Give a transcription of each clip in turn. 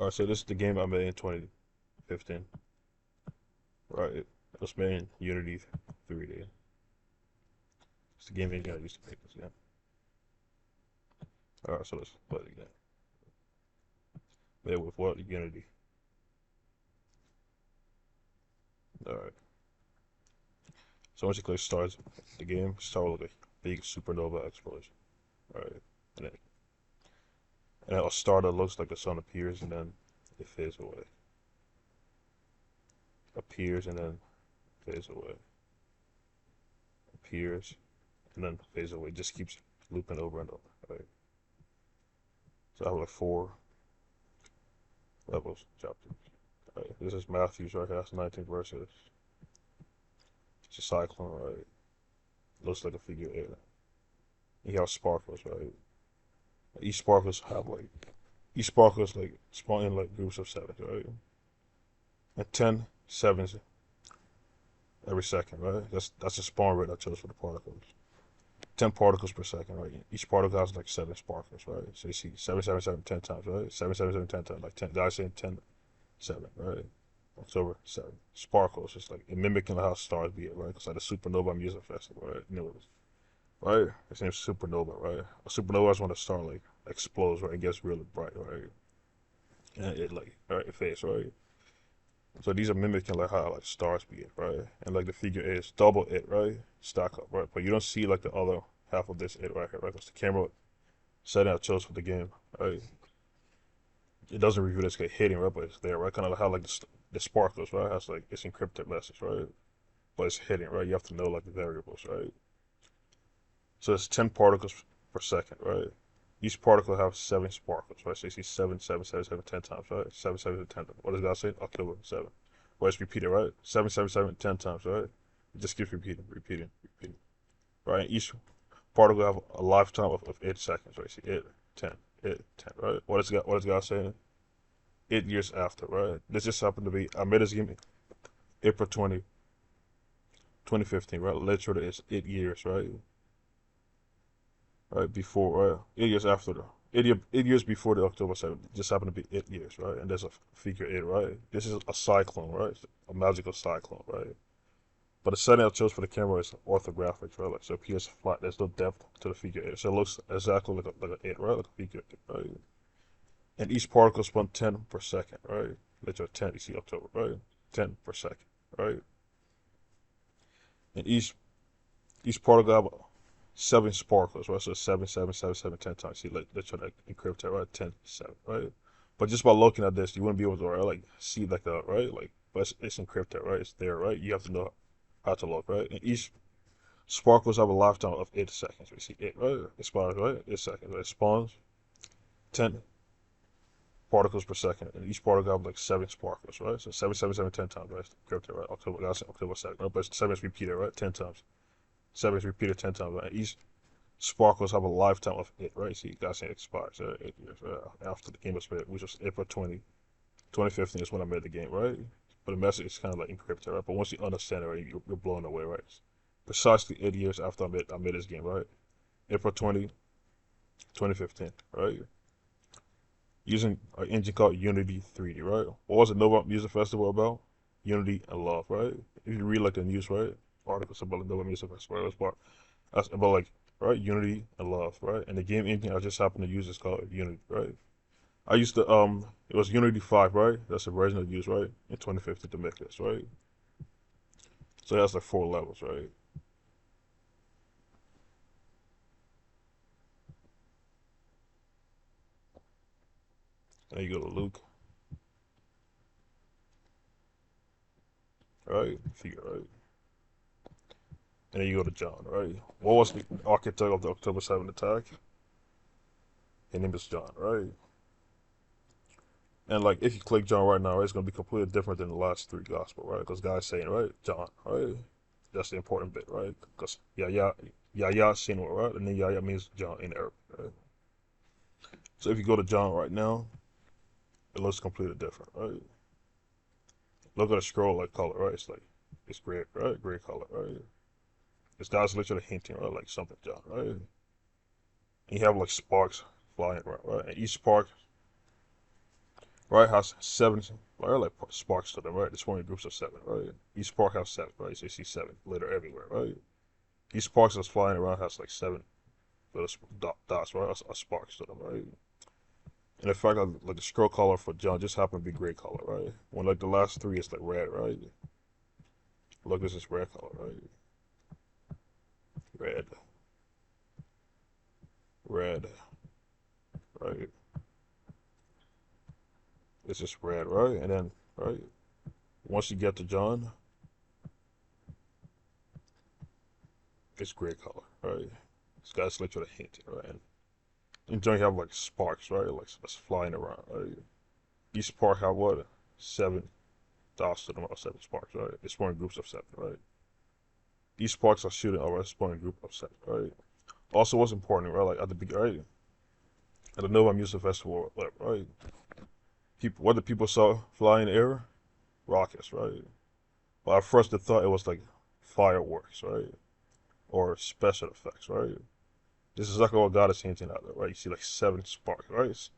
Alright, so this is the game I made in 2015. Right, it was made in Unity 3D. It's the game engine I used to make this game. Alright, so let's play it again. Made with what? Unity. Alright. So once you click start the game, start with like a big supernova explosion. Alright. And then a star that looks like the sun appears and then it fades away. Appears and then fades away. Appears and then fades away. Just keeps looping over and over. Right. So I have like 4 levels, chapters. Right. This is Matthews right here. That's 19 verses. It's a cyclone, right? Looks like a figure eight. You have sparkles, right? Each sparkles like spawn in like groups of 7, right? And 10 sevens every second, right? That's the spawn rate I chose for the particles. 10 particles per second, right? Each particle has like 7 sparkles, right? So you see 7, 7, 7, 10 times, right? 7, 7, 7, 10 times, like 10. Did I say 10, 7, right? October 7. Sparkles, it's like mimicking how stars be, right? Because like the supernova music festival, right? You know what it is, right? Its name's supernova, right? A supernova is when a star like explodes, right? It gets really bright, right? And it like, right, it fades, right? So these are mimicking like how like stars be, right? And like the figure is double it, right? Stack up, right? But you don't see like the other half of this it right here, right? Because the camera setting I chose for the game, right? It doesn't review this get hitting, right? But it's there, right? Kind of like how like the sparkles, right? Has like it's encrypted message, right? But it's hitting, right? You have to know like the variables, right? So it's 10 particles per second, right? Each particle have 7 sparkles, right? So you see 7, 7, 7, 7, 10 times, right? 7, 7, 10. What does God say? October 7. Well, it's repeated, right? 7, 7, 7, 10 times, right? It just keeps repeating, repeating, repeating, right? And each particle have a lifetime of 8 seconds, right? See, 8, 10, 8, 10, right? What is God saying? 8 years after, right? This just happened to be, I made this game April 20, 2015, right? Literally, it's 8 years, right? Right before, 8 years after the 8 years before the October 7th. It just happened to be 8 years, right? And there's a figure eight, right? This is a cyclone, right? A magical cyclone, right? But the setting I chose for the camera is orthographic, right? Like so it appears flat. There's no depth to the figure eight, so it looks exactly like an eight, right? Like a figure eight, right? And each particle spun 10 per second, right? Literally 10. You see October, right? 10 per second, right? And each particle have 7 sparkles, right? So 7, 7, 7, 7, 10 times. See, like they're trying to encrypt that, right? 10, 7, right? But just by looking at this, you wouldn't be able to, right? Like see like the right, like but it's encrypted, right? It's there, right? You have to know how to look, right? And each sparkles have a lifetime of 8 seconds. We see it, right? It spawns, right? 8 seconds. Right? It spawns 10 particles per second, and each particle have like 7 sparkles, right? So 7, 7, 7, 10 times, right? It's encrypted, right? October 2nd, right? But 7 is repeated, right? 10 times. 7 is repeated 10 times, right? Each sparkles have a lifetime of 8, right? See, that's it expires, right? 8 years, right? After the game was made, which was April 2015 is when I made the game, right? But the message is kind of like encrypted, right? But once you understand it, right, you're blown away, right? It's precisely 8 years after I made this game, right? April 2015, right? Using an engine called Unity 3D, right? What was the Nova Music Festival about? Unity and love, right? If you read like the news, right? Articles about the Nova Music Festival, right? It was that's about like right unity and love, right? And the game engine I just happened to use is called Unity, right? I used to it was Unity 5, right? That's the version I used, right? In 2015 to make this, right? So that's like 4 levels, right? And you go to Luke, right? Figure, right? And then you go to John, right? What was the architect of the October 7th attack? His name is John, right? And like if you click John right now, right, it's gonna be completely different than the last 3 gospel, right? Because God's saying, right, John, right? That's the important bit, right? Because Yahya seen it, right? And then Yahya means John in Arabic, right? So if you go to John right now, it looks completely different, right? Look at the scroll like color, right? It's like it's gray, right? Gray color, right? This guy's literally hinting, right? Like something John, right? And you have like sparks flying around, right? And each spark, right, has seven, right, like sparks to them, right? It's forming groups of seven, right? Each spark has seven, right? So you see seven glitter everywhere, right? Each spark that's flying around has like seven little dots, right? Sparks to them, right? And in fact, like the scroll color for John just happened to be gray color, right? When like the last three is like red, right? Look, this is red color, right? Red, red, right? It's just red, right? And then, right? Once you get to John, it's gray color, right? This guy's literally hinting, right? And in John, you have like sparks, right? Like that's flying around, right? Each spark have what? Seven dots to them, or seven sparks, right? It's forming groups of seven, right? Each sparks are shooting over a spawning group of seven, right? Also, what's important, right? Like at the beginning, right? At the Nova Music Festival, like, right? People, what the people saw fly in the air? Rockets, right? But at first they thought it was like fireworks, right? Or special effects, right? This is exactly what God is hinting at, right? You see like seven sparks, right? It's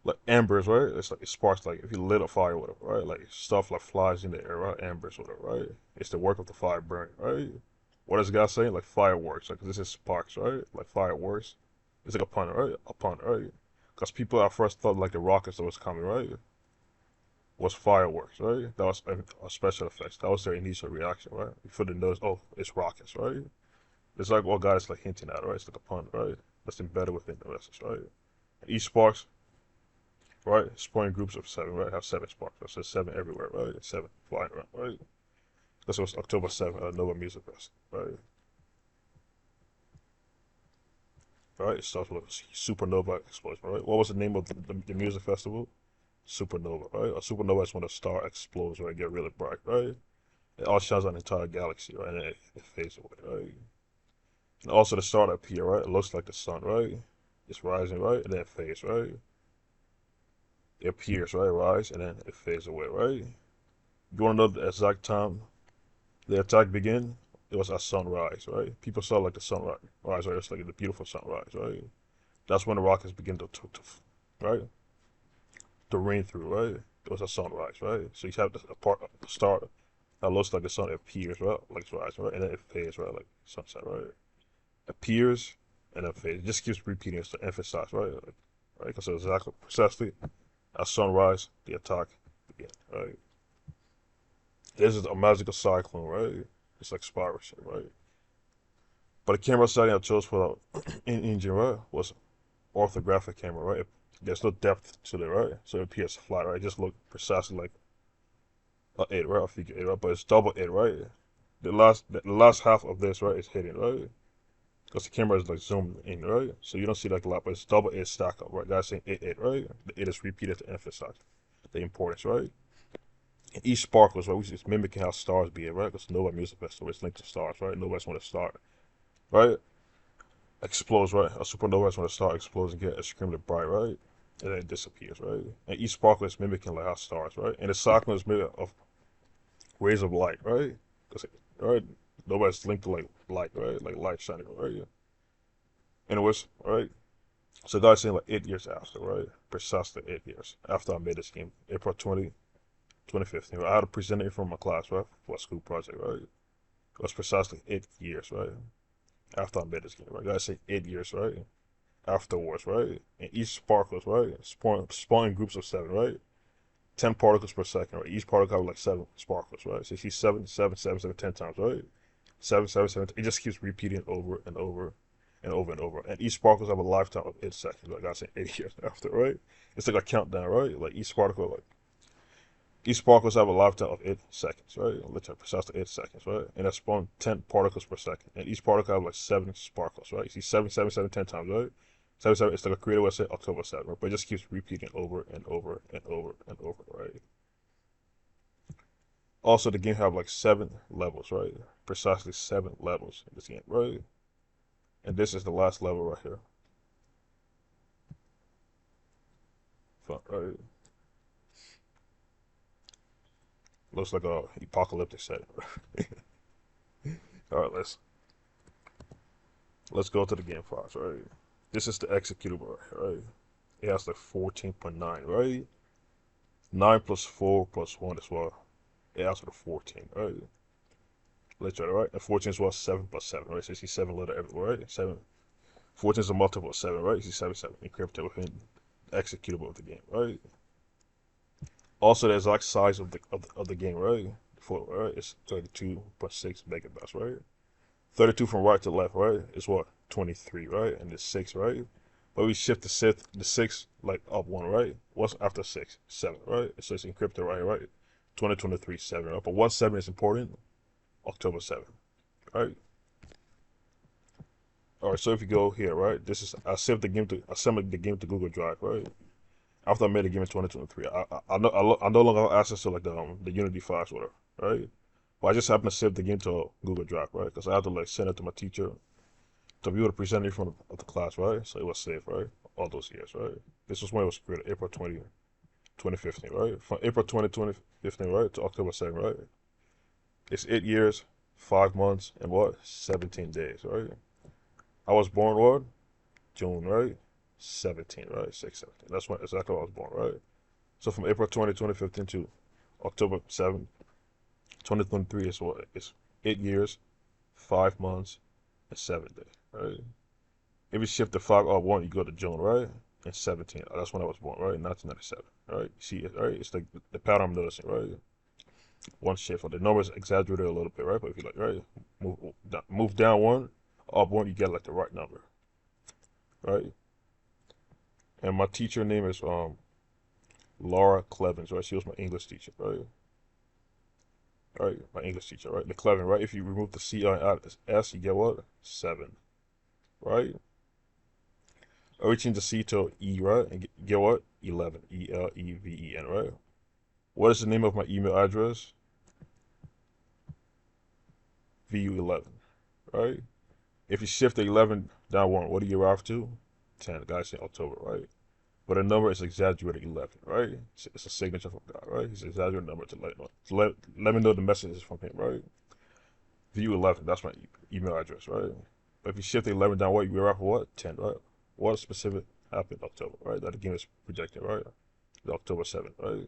like embers, right? It's like it sparks like if you lit a fire with it, right? Like stuff like flies in the air, right? Embers with it, right? It's the work of the fire burning, right? What is God saying? Like fireworks, like this is sparks, right? Like fireworks. It's like a pun, right? A pun, right? Because people at first thought like the rockets that was coming, right? Was fireworks, right? That was special effects. That was their initial reaction, right? Before they noticed, oh, it's rockets, right? It's like what God is like hinting at, right? It's like a pun, right? That's embedded within the message, right? And each sparks, right? Sparking groups of seven, right? Have seven sparks. So there's seven everywhere, right? Seven flying around, right? This was October 7th at Nova Music Fest, right? Right? It starts with a supernova explosion, right? What was the name of the music festival? Supernova, right? A supernova is when a star explodes, right? Get really bright, right? It outshines an entire galaxy, right? And it fades away, right? And also the star that appears, right? It looks like the sun, right? It's rising, right? And then it fades, right? It appears, right? Rise, and then it fades away, right? You want to know the exact time the attack began? It was at sunrise, right? People saw like the sunrise, right? It's like the beautiful sunrise, right? That's when the rockets begin right? To rain through, right? It was a sunrise, right? So you have the part, the start that looks like the sun appears, right? Like it's rising, right? And then it fades, right? Like sunset, right? Appears and then fades. It just keeps repeating it to emphasize, right? Like, right? Because it's exactly, precisely at sunrise, the attack began, right? This is a magical cyclone, right? It's like spiral shit, right? But the camera setting I chose for the engine, right, was orthographic camera, right? There's no depth to it, right? So it appears flat, right? It just look precisely like a eight, right? A figure eight, right? But it's double eight, right? The last half of this, right, is hidden, right? Because the camera is like zoomed in, right? So you don't see like a lot, but it's double eight stack up, right? That's saying eight eight, right? The eight is repeated to emphasize the importance, right? And each sparkles, right? Which is mimicking how stars behave, right? Because Nova Music Festival is linked to stars, right? Nobody's want to start, right? Explodes, right? A supernova is when a star explodes and get extremely bright, right? And then it disappears, right? And each sparkle is mimicking like how stars, right? And the cyclone is made of rays of light, right? Right? Nobody's linked to like light, right? Like light shining, right? And it was, right? So God's saying like 8 years after, right? Precisely 8 years after I made this game, April 2015. Right? I had to present it from my class, right? For a school project, right? It was precisely 8 years, right? After I made this game, right? God's saying 8 years, right? Afterwards, right? And each sparkles, right? Spawning groups of seven, right? 10 particles per second, right? Each particle has like seven sparkles, right? So you see seven, seven, seven, seven, 10 times, right? Seven, seven, seven. It just keeps repeating over and over and over and over. And each sparkles have a lifetime of 8 seconds. Like I said, 8 years after, right? It's like a countdown, right? Like each sparkles have a lifetime of 8 seconds, right? Literally precisely 8 seconds, right? And that spawn 10 particles per second. And each particle have like seven sparkles, right? You see seven, seven, seven, 10 times, right? Seven, seven, it's like a creative website, October 7th, right? But it just keeps repeating over and over and over and over, right? Also, the game have like 7 levels, right? Precisely 7 levels in this game, right? And this is the last level right here. Fun, right? Looks like a apocalyptic setting. All right, let's go to the game files, right? This is the executable, right? It has like 14.9, right? 9 plus 4 plus 1 is what? It adds to the 14, right? Literally, right? And 14 is what? 7 plus 7, right? So you see 7 letter everywhere, right? 7. 14 is a multiple of 7, right? You see 7, 7 encrypted within the executable of the game, right? Also, the exact size of the game, right? Right? It's 32.6 megabytes, right? 32 from right to left, right? Is what? 23, right? And it's 6, right? But we shift the 6 like up 1, right? What's after 6? 7, right? So it's encrypted right here, right? 2023 7, right? But what 7 is important? October 7th, right? All right, so if you go here, right? This is I assembled the game to Google Drive, right? After I made the game in 2023, I no longer have access to like the Unity files, whatever, right? But I just happened to save the game to Google Drive, right? Because I had to like send it to my teacher to be able to present it in front of the class, right? So it was safe, right? All those years, right? This was when it was created, April 2015, right? From April 20, 2015, right, to October 2nd, right? It's 8 years, 5 months, and what? 17 days, right? I was born what? June, right? 17, right? 6/17. That's when exactly when I was born, right? So from April 20, 2015 to October 7, 2023 is what? It's 8 years, 5 months, and 7 days, right? If you shift to 5 or 1, you go to June, right? And 17. That's when I was born, right? 1997, right? See it, right? It's like the pattern I'm noticing, right? One shift, or the numbers exaggerated a little bit, right? But if you like, right, move down 1, up 1, you get like the right number, right? And my teacher name is Laura Clevens, right? She was my English teacher, right? Right, my English teacher, right? The Cleven, right? If you remove the C I out of S, you get what? 7, right? Or we change the C to E, right? And get what? 11, ELEVEN, right? What is the name of my email address? VU11, right? If you shift the 11 down 1, what do you arrive to? 10, guys say October, right? But the number is exaggerated 11, right? It's a signature from God, right? He's exaggerated number to let me know the message is from him, right? VU11, that's my email address, right? But if you shift the 11 down, what you arrive for what? 10, right? What specific happened in October, right? That the game is projecting, right? The October 7th, right?